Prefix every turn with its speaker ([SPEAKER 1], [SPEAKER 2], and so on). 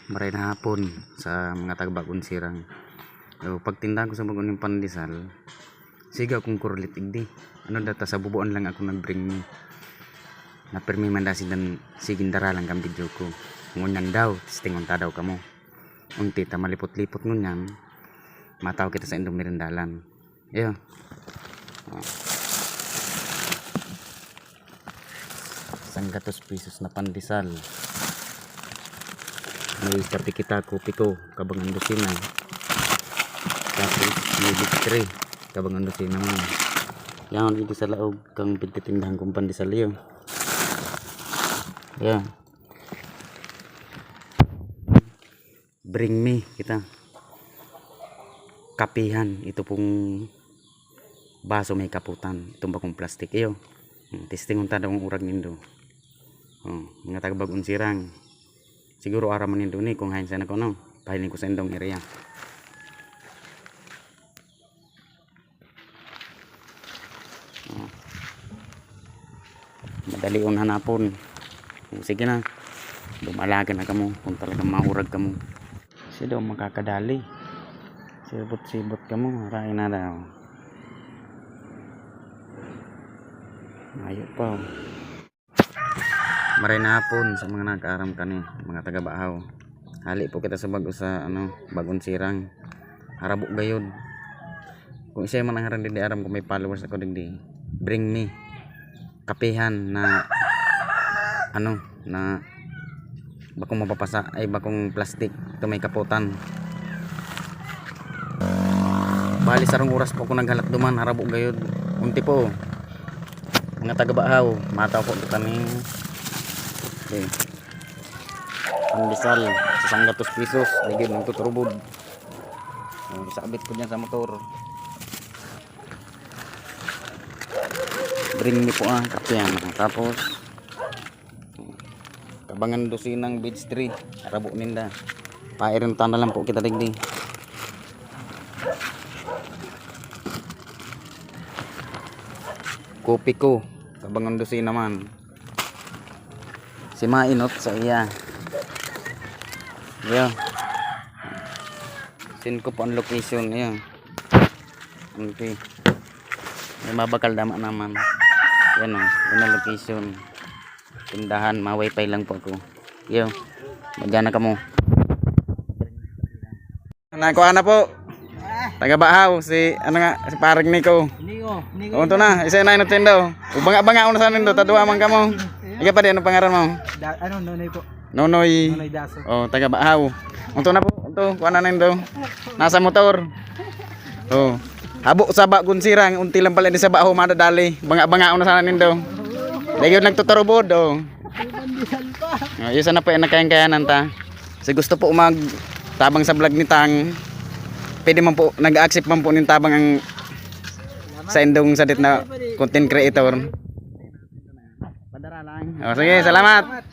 [SPEAKER 1] Maray na hapon sa mga taga-Bagong Sirang. So, pagtinda ko sa Bagong yung pandesal, sigaw kong kurlit igdi. Ano data sa bubuan lang ako nag-bring ni. Na permi mandasi dan sigindara lang kang video ko. Ngunyan daw, tistingon ta daw kamo. Unti ta malipot-lipot ngunyan. Mataw kita sa indong merindalan. Iyo. ₱100 na pandesal. May kape kita, kopi ko, kabangan dosina. Tapos may bistri, kabangan dosina mo. Yan dito sa laog kang pintitindahan kong pandesal yun. Yan. Bring me kita. Kapihan, ito pong baso may kaputan, itong bakong plastik iyo. Testing unta daw ang urag nindo. Mga taga Bagong Sirang. Siguro araman nindo ni kung hain sana ko no. Pahiling ko sa indong area. Madali on hanapon. Sige na. Dumalagan na kamo kung talagang mahurag kamo. Kasi daw makakadali. Sibot-sibot kamo, rain na daw. Ayo pa. Maray na hapon sa mga nag-aaram kani, mga taga-Bahaw. Hali po kita sa Bagong Sirang. Harabok gayud. Kung isa man ang harang di aram kung may followers ako digdi. Bring me kapihan na na bakong mapapasa ay bakong plastik. Ito may kaputan. Bali sarong oras po ako naghalak duman, harabok gayud. Unti po. Mga taga-Bahaw, mataw po kita ni okay. Pandesal sa ₱100 ligid ng tuturubod. Isabit ko dyan sa motor. Bring me po kapihan. Tapos kabangan dosinang beach tree, arabo ninda. Pairon tanda lang po kita digdi. Kopi ko kabangan dosin naman. Si mainot sa iya. Yeah. Sin ko po ang location. Yeah. Okay. May mabakal dama naman. Yan o. Yan ang location. Tindahan. Ma-wifi lang po ako. Yo. Magana ka mo. Nakuha na po. Taga-Bahaw. Si parang Nico. Unto na. Isa na inutin daw. Banga-banga una sa nindo. Tadua man ka mo. Ika pa di, ano pangaran mo?
[SPEAKER 2] Nonoy po.
[SPEAKER 1] Nonoy.
[SPEAKER 2] Nonoy Daso.
[SPEAKER 1] Oh, taga-Bahaw. Unto na po. Unto, kuha na nindo. Nasa motor. Oh. Habo sa Bagong Sirang, unti lang pala di sa Bahaw madadali. Banga-banga una sa nindo. Lagi nagtuturubod. Oh. Yung sana po yung nakayang-kayanan ta. Kasi gusto po tabang sa vlog ni Tang. Pwede man po, nag-accept man po ng tabang ang sa indong sadit na content creator. Padara lang. Oh, sige, salamat.